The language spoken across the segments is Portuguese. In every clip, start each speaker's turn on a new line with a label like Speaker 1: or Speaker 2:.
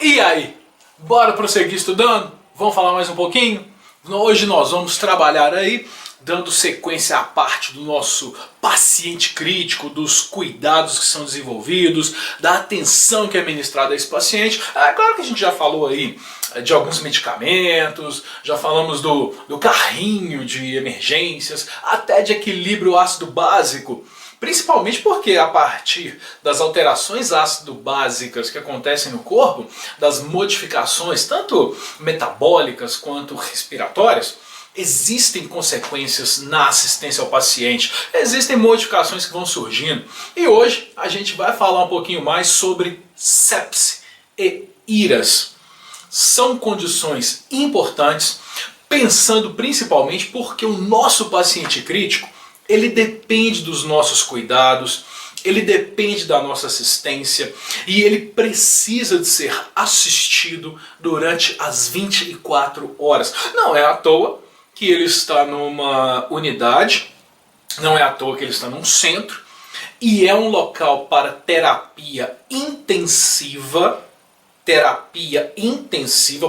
Speaker 1: E aí, bora prosseguir estudando? Vamos falar mais um pouquinho? Hoje nós vamos trabalhar aí, dando sequência à parte do nosso paciente crítico, dos cuidados que são desenvolvidos, da atenção que é ministrada a esse paciente. É claro que a gente já falou aí de alguns medicamentos, já falamos do carrinho de emergências, até de equilíbrio ácido básico. Principalmente porque a partir das alterações ácido-básicas que acontecem no corpo, das modificações tanto metabólicas quanto respiratórias, existem consequências na assistência ao paciente, existem modificações que vão surgindo. E hoje a gente vai falar um pouquinho mais sobre sepse e IRAS. São condições importantes, pensando principalmente porque o nosso paciente crítico ele depende dos nossos cuidados, ele depende da nossa assistência e ele precisa de ser assistido durante as 24 horas. Não é à toa que ele está numa unidade, não é à toa que ele está num centro e é um local para terapia intensiva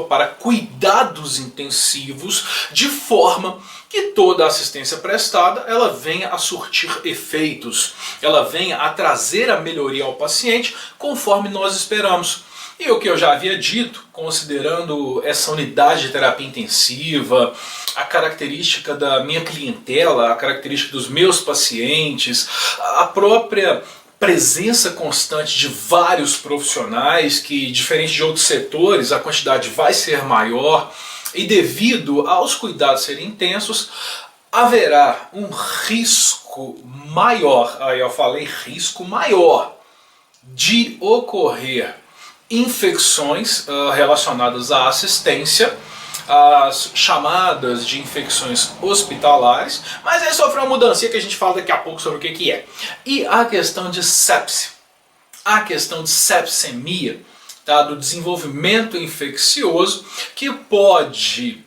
Speaker 1: para cuidados intensivos, de forma que toda a assistência prestada ela venha a surtir efeitos, ela venha a trazer a melhoria ao paciente conforme nós esperamos. E o que eu já havia dito, considerando essa unidade de terapia intensiva, a característica da minha clientela, a característica dos meus pacientes, a própria presença constante de vários profissionais que, diferente de outros setores, a quantidade vai ser maior e devido aos cuidados serem intensos, haverá um risco maior, aí eu falei risco maior, de ocorrer infecções relacionadas à assistência, as chamadas de infecções hospitalares, mas aí sofreu uma mudança que a gente fala daqui a pouco sobre o que é. E a questão de sepse, a questão de sepsemia, tá, do desenvolvimento infeccioso que pode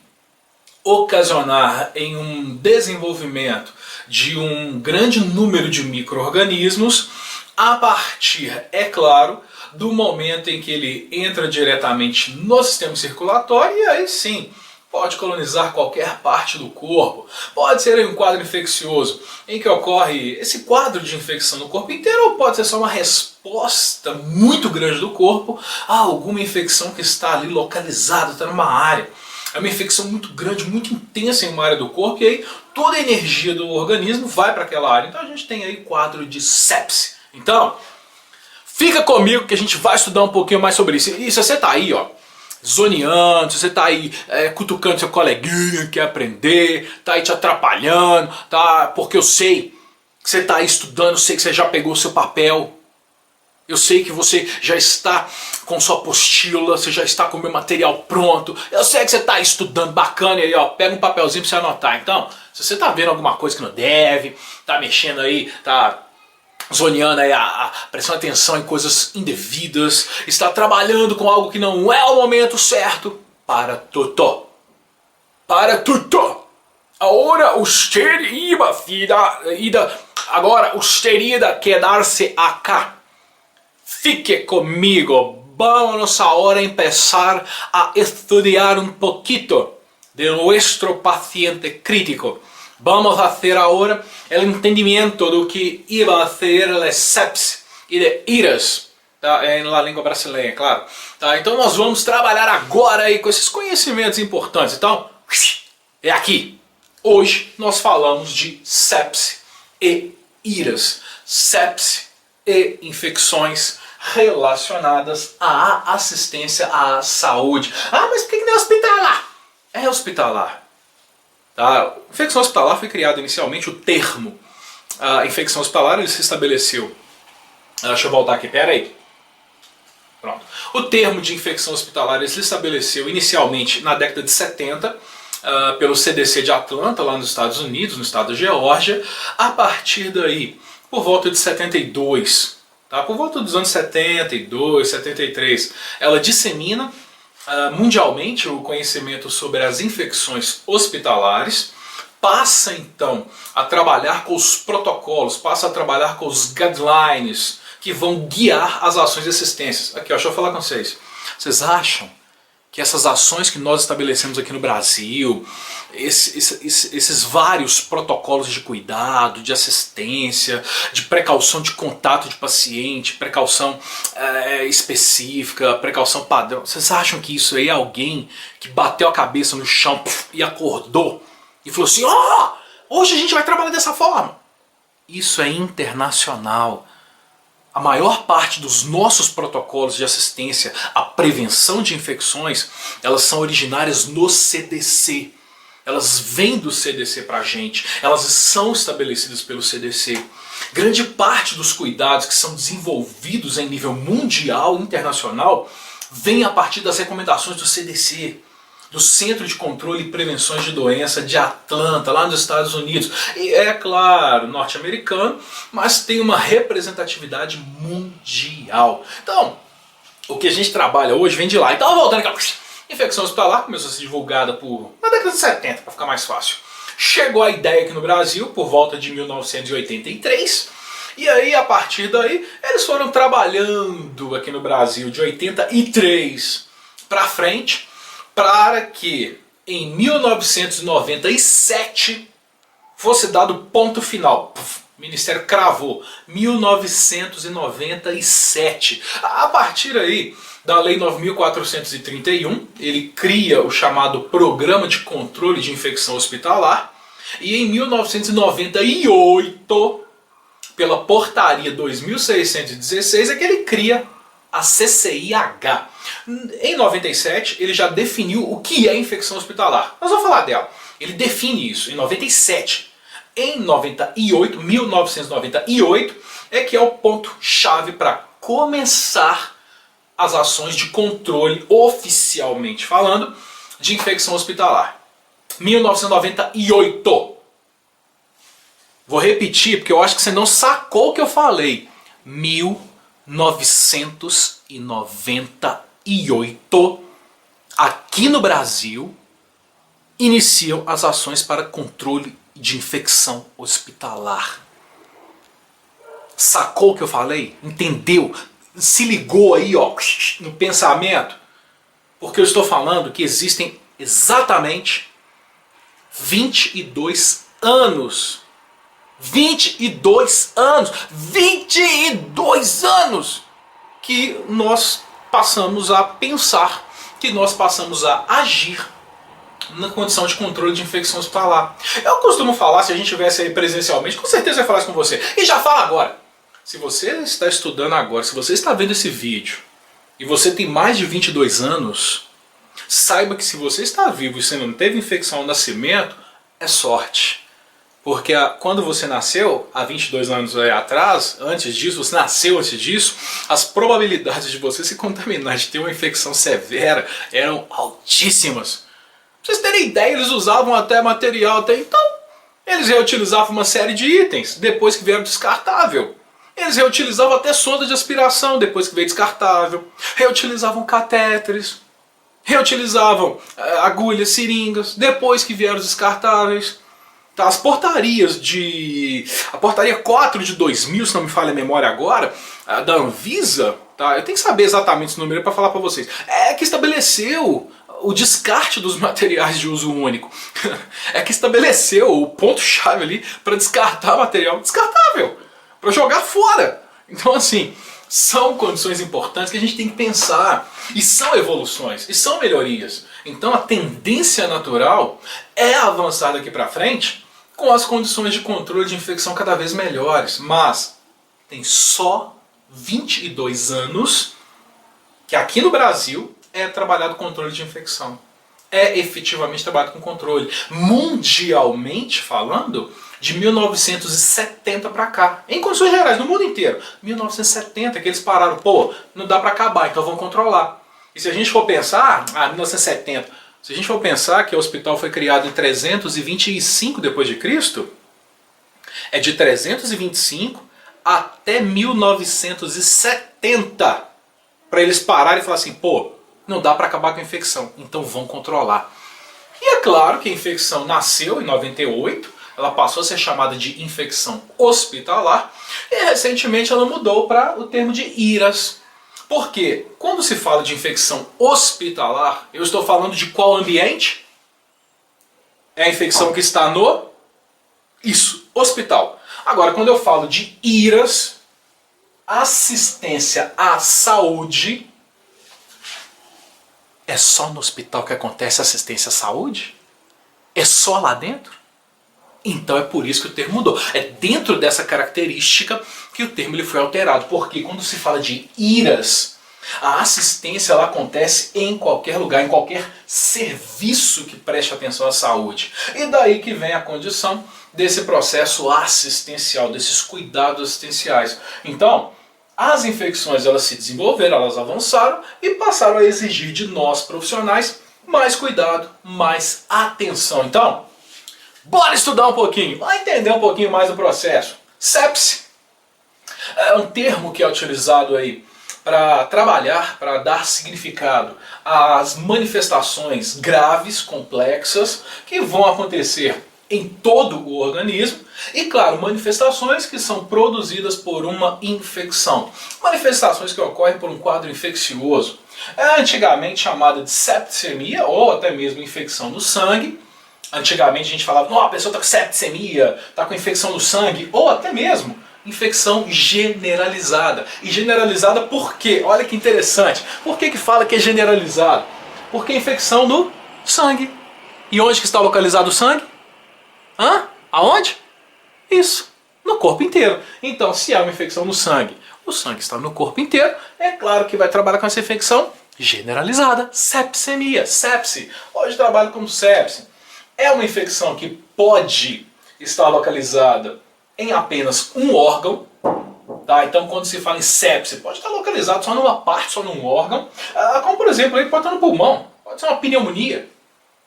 Speaker 1: ocasionar em um desenvolvimento de um grande número de micro-organismos a partir, é claro, do momento em que ele entra diretamente no sistema circulatório e aí sim pode colonizar qualquer parte do corpo. Pode ser um quadro infeccioso em que ocorre esse quadro de infecção no corpo inteiro ou pode ser só uma resposta muito grande do corpo a alguma infecção que está ali localizada, está numa área. É uma infecção muito grande, muito intensa em uma área do corpo e aí toda a energia do organismo vai para aquela área. Então a gente tem aí quadro de sepse. Então, fica comigo que a gente vai estudar um pouquinho mais sobre isso. E se você está aí, ó, zoneando, se você está aí cutucando seu coleguinha, quer aprender, está aí te atrapalhando, tá? Porque eu sei que você está aí estudando, eu sei que você já pegou o seu papel, eu sei que você já está com sua apostila, você já está com o meu material pronto, eu sei que você está estudando bacana e aí, ó, pega um papelzinho para você anotar. Então, se você está vendo alguma coisa que não deve, está mexendo aí, tá zoneando aí, prestando atenção em coisas indevidas, está trabalhando com algo que não é o momento certo, para tudo. Para tudo. Agora usted agora usted irá quedar-se acá. Fique comigo. Vamos ahora empezar a estudiar un poquito de nuestro paciente crítico. Vamos fazer agora o entendimento do que iba a ser a sepse e de IRAS, tá? Na língua brasileira, claro. Tá? Então nós vamos trabalhar agora aí com esses conhecimentos importantes. Então, é aqui. Hoje nós falamos de sepse e IRAS. Sepse e infecções relacionadas à assistência à saúde. Ah, mas por que não é hospitalar? É hospitalar. A infecção hospitalar foi criado inicialmente, o termo infecção hospitalar ele se estabeleceu. Deixa eu voltar aqui, pera aí. Pronto. O termo de infecção hospitalar ele se estabeleceu inicialmente na década de 70 pelo CDC de Atlanta, lá nos Estados Unidos, no estado da Geórgia. A partir daí, por volta de 72, tá? Por volta dos anos 72, 73, ela dissemina mundialmente o conhecimento sobre as infecções hospitalares, passa então a trabalhar com os protocolos, passa a trabalhar com os guidelines que vão guiar as ações de assistência. Aqui, ó, deixa eu falar com vocês. Vocês acham que essas ações que nós estabelecemos aqui no Brasil, esses vários protocolos de cuidado, de assistência, de precaução de contato de paciente, precaução específica, precaução padrão, vocês acham que isso aí é alguém que bateu a cabeça no chão e acordou e falou assim, hoje a gente vai trabalhar dessa forma? Isso é internacional. A maior parte dos nossos protocolos de assistência à prevenção de infecções, elas são originárias no CDC. Elas vêm do CDC pra gente, elas são estabelecidas pelo CDC. Grande parte dos cuidados que são desenvolvidos em nível mundial, internacional, vem a partir das recomendações do CDC. Do Centro de Controle e Prevenções de Doença de Atlanta, lá nos Estados Unidos. E é claro, norte-americano, mas tem uma representatividade mundial. Então, o que a gente trabalha hoje vem de lá. Então, voltando aqui, infecção hospitalar começou a ser divulgada na década de 70, para ficar mais fácil. Chegou a ideia aqui no Brasil por volta de 1983. E aí, a partir daí, eles foram trabalhando aqui no Brasil de 83 para frente, para que em 1997 fosse dado ponto final. O Ministério cravou 1997. A partir aí da Lei 9.431, ele cria o chamado Programa de Controle de Infecção Hospitalar. E em 1998, pela Portaria 2616, é que ele cria a CCIH. Em 97, ele já definiu o que é infecção hospitalar. Nós vamos falar dela. Ele define isso em 97. Em 1998, é que é o ponto-chave para começar as ações de controle, oficialmente falando, de infecção hospitalar. 1998. Vou repetir, porque eu acho que você não sacou o que eu falei. 1998, aqui no Brasil, iniciam as ações para controle de infecção hospitalar. Sacou o que eu falei? Entendeu? Se ligou aí, ó, no pensamento? Porque eu estou falando que existem exatamente 22 anos. 22 anos! 22 anos! Que nós passamos a pensar, que nós passamos a agir na condição de controle de infecção hospitalar. Eu costumo falar, se a gente estivesse aí presencialmente, com certeza eu ia falar isso com você. E já fala agora. Se você está estudando agora, se você está vendo esse vídeo, e você tem mais de 22 anos, saiba que se você está vivo e você não teve infecção ao nascimento, é sorte. Porque quando você nasceu, há 22 anos atrás, antes disso, você nasceu antes disso, as probabilidades de você se contaminar, de ter uma infecção severa, eram altíssimas. Pra vocês terem ideia, eles usavam até material até então. Eles reutilizavam uma série de itens, depois que vieram descartável. Eles reutilizavam até sonda de aspiração, depois que veio descartável. Reutilizavam catéteres. Reutilizavam agulhas, seringas, depois que vieram descartáveis. As portarias a portaria 4 de 2000, se não me falha a memória agora, da Anvisa, tá? Eu tenho que saber exatamente esse número para falar para vocês, é que estabeleceu o descarte dos materiais de uso único. É que estabeleceu o ponto-chave ali para descartar material descartável, para jogar fora. Então assim, são condições importantes que a gente tem que pensar, e são evoluções, e são melhorias. Então a tendência natural é avançar daqui para frente com as condições de controle de infecção cada vez melhores. Mas tem só 22 anos que aqui no Brasil é trabalhado controle de infecção. É efetivamente trabalhado com controle. Mundialmente falando, de 1970 para cá. Em condições gerais, no mundo inteiro. 1970 que eles pararam, pô, não dá para acabar, então vamos controlar. E se a gente for pensar, 1970, se a gente for pensar que o hospital foi criado em 325 depois de Cristo, é de 325 até 1970 para eles pararem e falar assim, pô, não dá para acabar com a infecção, então vão controlar. E é claro que a infecção nasceu em 98, ela passou a ser chamada de infecção hospitalar, e recentemente ela mudou para o termo de IRAS. Porque quando se fala de infecção hospitalar, eu estou falando de qual ambiente? É a infecção que está no hospital. Agora, quando eu falo de IRAS, assistência à saúde, é só no hospital que acontece assistência à saúde? É só lá dentro? Então é por isso que o termo mudou. É dentro dessa característica que o termo ele foi alterado. Porque quando se fala de IRAS, a assistência ela acontece em qualquer lugar, em qualquer serviço que preste atenção à saúde. E daí que vem a condição desse processo assistencial, desses cuidados assistenciais. Então, as infecções elas se desenvolveram, elas avançaram e passaram a exigir de nós profissionais mais cuidado, mais atenção. Então, bora estudar um pouquinho, bora entender um pouquinho mais do processo. Sepse é um termo que é utilizado aí para trabalhar, para dar significado às manifestações graves, complexas, que vão acontecer em todo o organismo e, claro, manifestações que são produzidas por uma infecção. Manifestações que ocorrem por um quadro infeccioso. É antigamente chamada de septicemia ou até mesmo infecção no sangue. Antigamente a gente falava, não, a pessoa está com septicemia, está com infecção no sangue, ou até mesmo infecção generalizada. E generalizada por quê? Olha que interessante. Por que que fala que é generalizada? Porque é infecção no sangue. E onde que está localizado o sangue? Hã? Aonde? Isso, no corpo inteiro. Então, se há uma infecção no sangue, o sangue está no corpo inteiro, é claro que vai trabalhar com essa infecção generalizada. Sepsemia, sepse. Hoje trabalho com sepse. É uma infecção que pode estar localizada em apenas um órgão. Tá? Então, quando se fala em sepse, pode estar localizado só numa parte, só num órgão. Como, por exemplo, ele pode estar no pulmão. Pode ser uma pneumonia.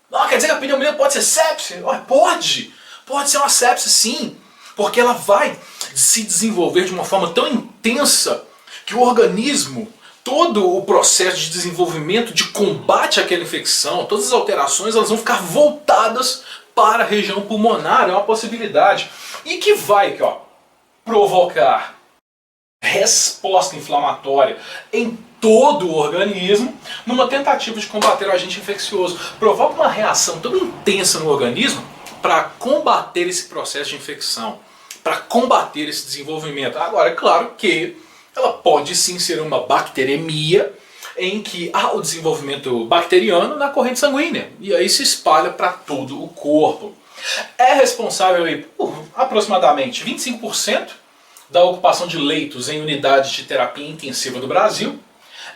Speaker 1: Não, quer dizer que a pneumonia pode ser sepse? Pode! Pode ser uma sepse, sim. Porque ela vai se desenvolver de uma forma tão intensa que o organismo, todo o processo de desenvolvimento, de combate àquela infecção, todas as alterações, elas vão ficar voltadas para a região pulmonar. É uma possibilidade. E que vai provocar resposta inflamatória em todo o organismo numa tentativa de combater o agente infeccioso. Provoca uma reação tão intensa no organismo para combater esse processo de infecção, para combater esse desenvolvimento. Agora, é claro que ela pode sim ser uma bacteremia em que há o desenvolvimento bacteriano na corrente sanguínea e aí se espalha para todo o corpo. É responsável aí por aproximadamente 25% da ocupação de leitos em unidades de terapia intensiva do Brasil.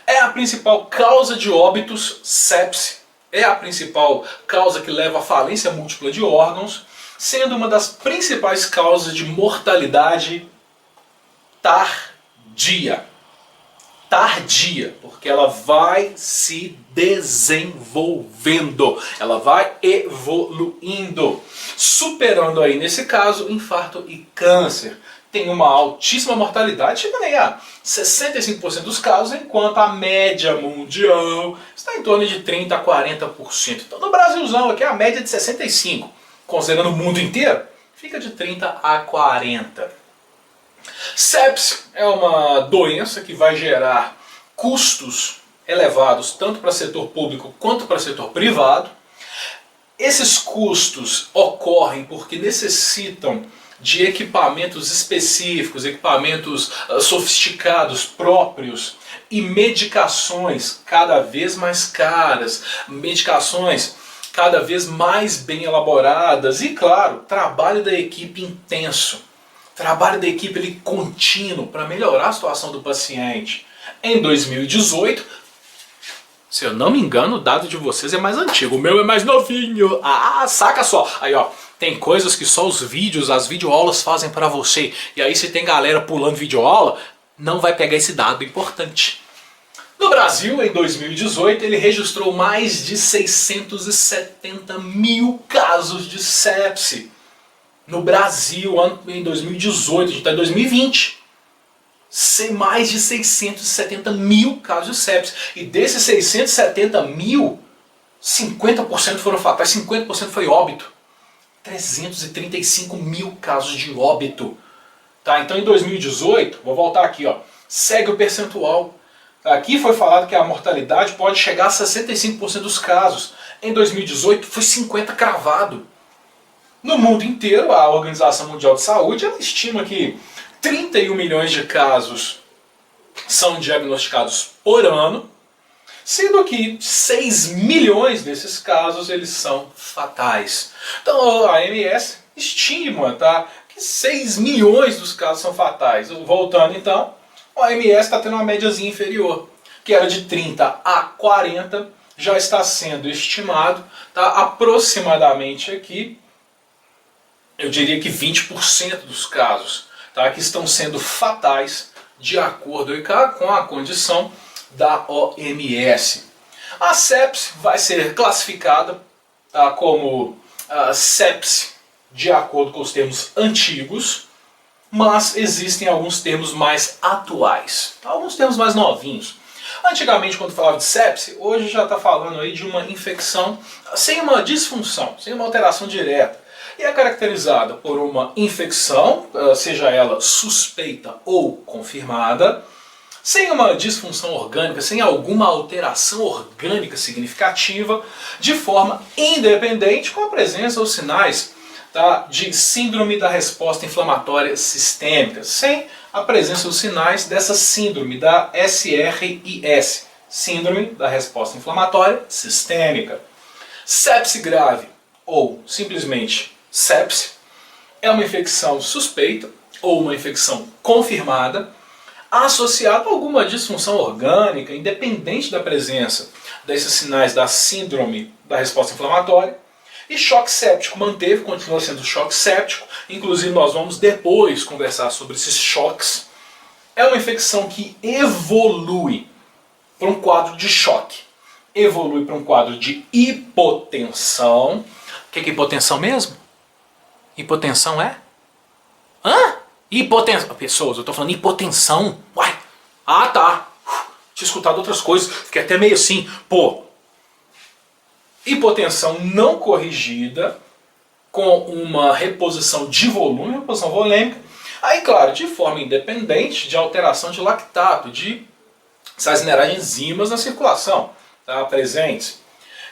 Speaker 1: É a principal causa de óbitos, sepse. É a principal causa que leva à falência múltipla de órgãos, sendo uma das principais causas de mortalidade tardia. Tardia, porque ela vai se desenvolvendo, ela vai evoluindo, superando aí, nesse caso, infarto e câncer. Tem uma altíssima mortalidade, chegando aí a 65% dos casos, enquanto a média mundial está em torno de 30% a 40%. Então no Brasilzão aqui a média é de 65%, considerando o mundo inteiro, fica de 30% a 40%. Sepse é uma doença que vai gerar custos elevados tanto para o setor público quanto para o setor privado. Esses custos ocorrem porque necessitam de equipamentos específicos, equipamentos sofisticados, próprios, e medicações cada vez mais caras, medicações cada vez mais bem elaboradas e, claro, trabalho da equipe intenso, trabalho da equipe ali contínuo para melhorar a situação do paciente. Em 2018, se eu não me engano, o dado de vocês é mais antigo, o meu é mais novinho. Saca só, aí ó, tem coisas que só os vídeos, as videoaulas fazem para você. E aí se tem galera pulando videoaula, não vai pegar esse dado importante. No Brasil, em 2018, ele registrou mais de 670 mil casos de sepse. No Brasil, em 2018, a gente está em 2020. Mais de 670 mil casos de sepse. E desses 670 mil, 50% foram fatais, 50% foi óbito. 335 mil casos de óbito. Tá, então em 2018, vou voltar aqui, ó, segue o percentual. Aqui foi falado que a mortalidade pode chegar a 65% dos casos. Em 2018 foi 50% cravado. No mundo inteiro, a Organização Mundial de Saúde ela estima que 31 milhões de casos são diagnosticados por ano, sendo que 6 milhões desses casos eles são fatais. Então a OMS estima, tá, que 6 milhões dos casos são fatais. Voltando então, a OMS está tendo uma médiazinha inferior, que era de 30 a 40, já está sendo estimado, tá, aproximadamente aqui, eu diria que 20% dos casos, tá, que estão sendo fatais de acordo com a condição da OMS. A sepse vai ser classificada, tá, como sepse de acordo com os termos antigos, mas existem alguns termos mais atuais, alguns termos mais novinhos. Antigamente, quando falava de sepse, hoje já está falando aí de uma infecção sem uma disfunção, sem uma alteração direta. E é caracterizada por uma infecção, seja ela suspeita ou confirmada, sem uma disfunção orgânica, sem alguma alteração orgânica significativa, de forma independente, com a presença ou sinais, tá, de síndrome da resposta inflamatória sistêmica, sem a presença ou sinais dessa síndrome da SRIS, síndrome da resposta inflamatória sistêmica. Sepse grave, ou simplesmente sepse, é uma infecção suspeita ou uma infecção confirmada associada a alguma disfunção orgânica, independente da presença desses sinais da síndrome da resposta inflamatória. E choque séptico manteve, continua sendo choque séptico, inclusive nós vamos depois conversar sobre esses choques. É uma infecção que evolui para um quadro de choque, evolui para um quadro de hipotensão. O que é hipotensão mesmo? Hipotensão é? Hã? Hipotensão. Pessoas, eu tô falando hipotensão. Uai. Ah, tá. Tinha escutado outras coisas. Fiquei até meio assim. Pô. Hipotensão não corrigida, com uma reposição de volume, reposição volêmica. Aí, claro, de forma independente de alteração de lactato, de sais minerais enzimas na circulação, tá, presentes.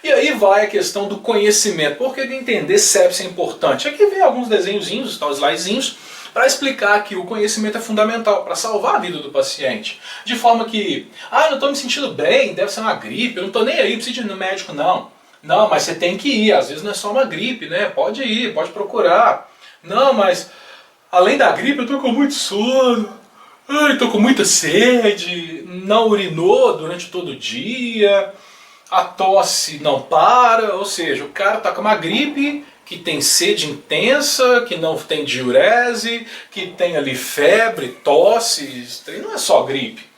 Speaker 1: E aí vai a questão do conhecimento. Por que entender sepse é importante? Aqui vem alguns desenhozinhos, tal slidezinhos, para explicar que o conhecimento é fundamental para salvar a vida do paciente. De forma que, não estou me sentindo bem, deve ser uma gripe, eu não estou nem aí, preciso ir no médico, não. Não, mas você tem que ir, às vezes não é só uma gripe, né? Pode ir, pode procurar. Não, mas além da gripe eu estou com muito sono, estou com muita sede, não urinou durante todo o dia, a tosse não para, ou seja, o cara está com uma gripe que tem sede intensa, que não tem diurese, que tem ali febre, tosse, não é só gripe.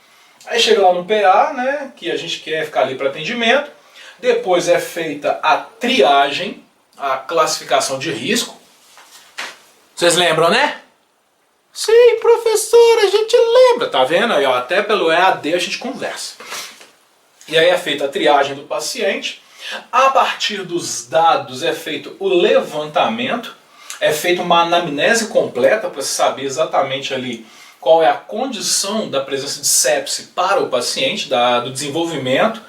Speaker 1: Aí chega lá no PA, né, que a gente quer ficar ali para atendimento, depois é feita a triagem, a classificação de risco. Vocês lembram, né? Sim, professor, a gente lembra, tá vendo? Aí, ó, até pelo EAD a gente conversa. E aí é feita a triagem do paciente. A partir dos dados é feito o levantamento, é feita uma anamnese completa para se saber exatamente ali qual é a condição da presença de sepse para o paciente, do desenvolvimento.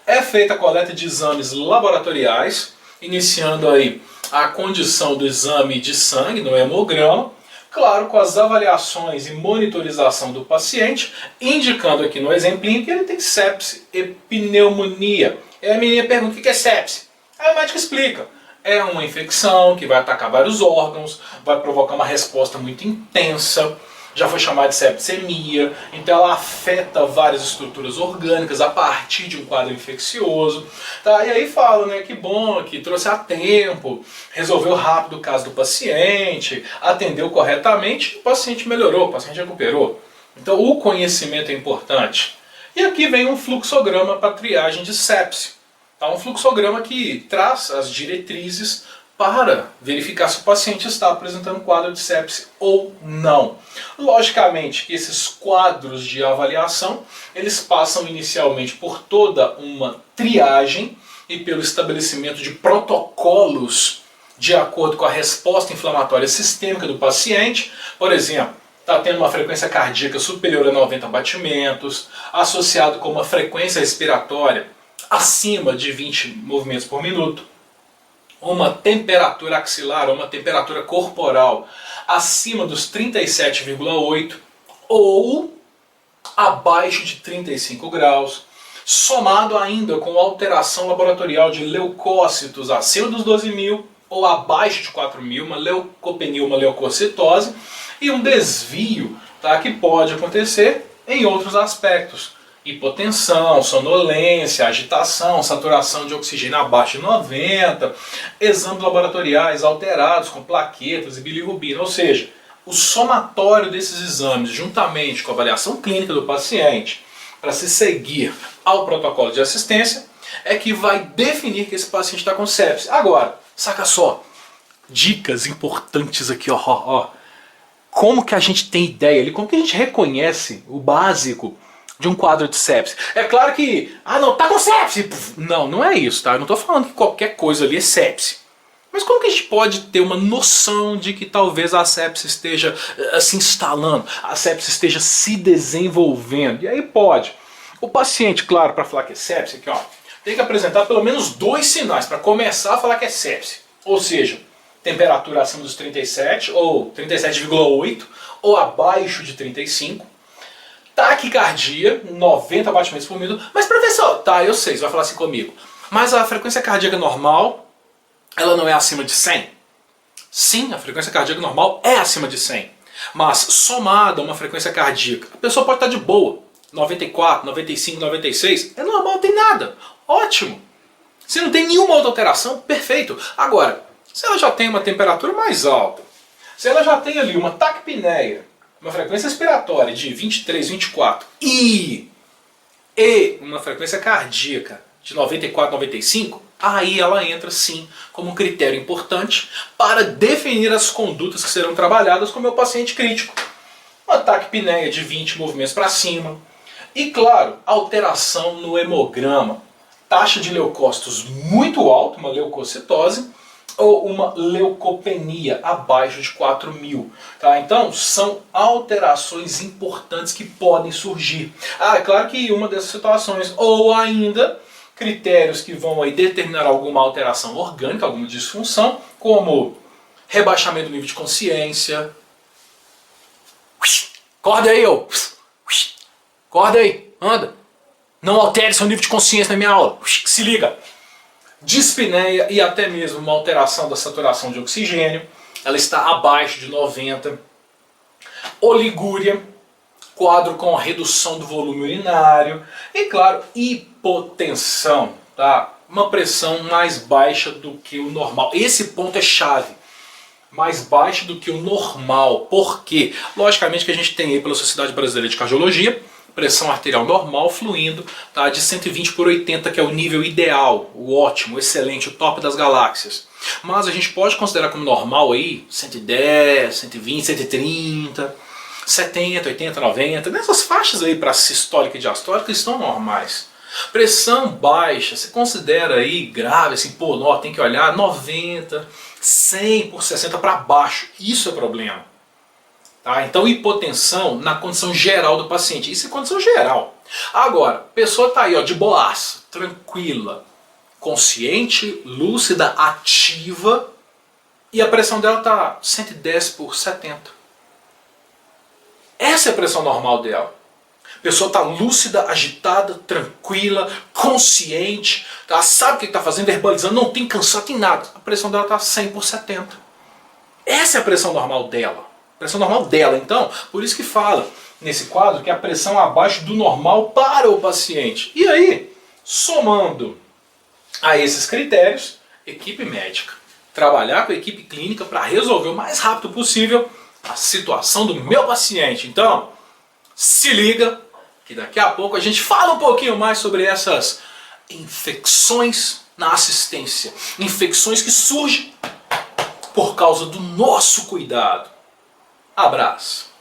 Speaker 1: É feita a coleta de exames laboratoriais, iniciando aí a condição do exame de sangue, no hemograma, claro, com as avaliações e monitorização do paciente, indicando aqui no exemplinho que ele tem sepse e pneumonia. E a menina pergunta o que é sepse. Aí o médico explica. É uma infecção que vai atacar vários órgãos, vai provocar uma resposta muito intensa, já foi chamada de septicemia, então ela afeta várias estruturas orgânicas a partir de um quadro infeccioso. Tá? E aí fala, né, que bom, que trouxe a tempo, resolveu rápido o caso do paciente, atendeu corretamente, o paciente melhorou, o paciente recuperou. Então o conhecimento é importante. E aqui vem um fluxograma para triagem de sepse. Tá? Um fluxograma que traz as diretrizes para verificar se o paciente está apresentando quadro de sepse ou não. Logicamente que esses quadros de avaliação, eles passam inicialmente por toda uma triagem e pelo estabelecimento de protocolos de acordo com a resposta inflamatória sistêmica do paciente. Por exemplo, está tendo uma frequência cardíaca superior a 90 batimentos, associado com uma frequência respiratória acima de 20 movimentos por minuto, uma temperatura axilar, uma temperatura corporal acima dos 37,8 ou abaixo de 35 graus, somado ainda com alteração laboratorial de leucócitos acima dos 12.000 ou abaixo de 4.000, uma leucopenia, uma leucocitose, e um desvio, tá, que pode acontecer em outros aspectos. Hipotensão, sonolência, agitação, saturação de oxigênio abaixo de 90, exames laboratoriais alterados com plaquetas e bilirrubina, ou seja, o somatório desses exames, juntamente com a avaliação clínica do paciente, para se seguir ao protocolo de assistência, é que vai definir que esse paciente está com sepse. Agora, saca só, dicas importantes aqui, ó. Como que a gente tem ideia ali, como que a gente reconhece o básico de um quadro de sepse? É claro que, não, tá com sepse! Não, não é isso, tá? Eu não estou falando que qualquer coisa ali é sepse. Mas como que a gente pode ter uma noção de que talvez a sepse esteja se instalando, a sepse esteja se desenvolvendo? E aí pode. O paciente, claro, para falar que é sepse, aqui, ó, tem que apresentar pelo menos 2 sinais para começar a falar que é sepse. Ou seja, temperatura acima dos 37 ou 37,8 ou abaixo de 35. Taquicardia, 90 batimentos por minuto. Mas professor, tá, eu sei, você vai falar assim comigo. Mas a frequência cardíaca normal, ela não é acima de 100? Sim, a frequência cardíaca normal é acima de 100. Mas somada a uma frequência cardíaca, a pessoa pode estar de boa. 94, 95, 96, é normal, não tem nada. Ótimo. Se não tem nenhuma outra alteração, perfeito. Agora, se ela já tem uma temperatura mais alta, se ela já tem ali uma taquipneia, uma frequência respiratória de 23, 24 e uma frequência cardíaca de 94, 95, aí ela entra sim como um critério importante para definir as condutas que serão trabalhadas com o meu paciente crítico. Uma taquipneia de 20 movimentos para cima e, claro, alteração no hemograma, taxa de leucócitos muito alta, uma leucocitose, ou uma leucopenia abaixo de 4.000. Tá? Então, são alterações importantes que podem surgir. É claro que uma dessas situações, ou ainda critérios que vão aí determinar alguma alteração orgânica, alguma disfunção, como rebaixamento do nível de consciência. Acorda aí, ô! Acorda aí, anda! Não altere seu nível de consciência na minha aula. Se liga! Dispneia e até mesmo uma alteração da saturação de oxigênio, ela está abaixo de 90. Oligúria, quadro com redução do volume urinário e, claro, hipotensão, tá? Uma pressão mais baixa do que o normal. Esse ponto é chave. Mais baixa do que o normal. Por quê? Logicamente que a gente tem aí pela Sociedade Brasileira de Cardiologia pressão arterial normal fluindo, tá, de 120 por 80, que é o nível ideal, o ótimo, o excelente, o top das galáxias. Mas a gente pode considerar como normal aí 110, 120, 130, 70, 80, 90, nessas faixas aí para sistólica e diastólica estão normais. Pressão baixa, você considera aí grave, assim, pô, não, tem que olhar 90, 100 por 60 para baixo, isso é problema. Tá? Então hipotensão na condição geral do paciente, isso é condição geral. Agora, a pessoa está aí ó, de boaça, tranquila, consciente, lúcida, ativa, e a pressão dela está 110 por 70. Essa é a pressão normal dela. A pessoa está lúcida, agitada, tranquila, consciente, tá? Sabe o que está fazendo, verbalizando, não tem cansaço, tem nada. A pressão dela está 100 por 70. Essa é a pressão normal dela. Pressão normal dela, então, por isso que fala nesse quadro que é a pressão abaixo do normal para o paciente. E aí, somando a esses critérios, equipe médica. Trabalhar com a equipe clínica para resolver o mais rápido possível a situação do meu paciente. Então, se liga que daqui a pouco a gente fala um pouquinho mais sobre essas infecções na assistência. Infecções que surgem por causa do nosso cuidado. Abraço.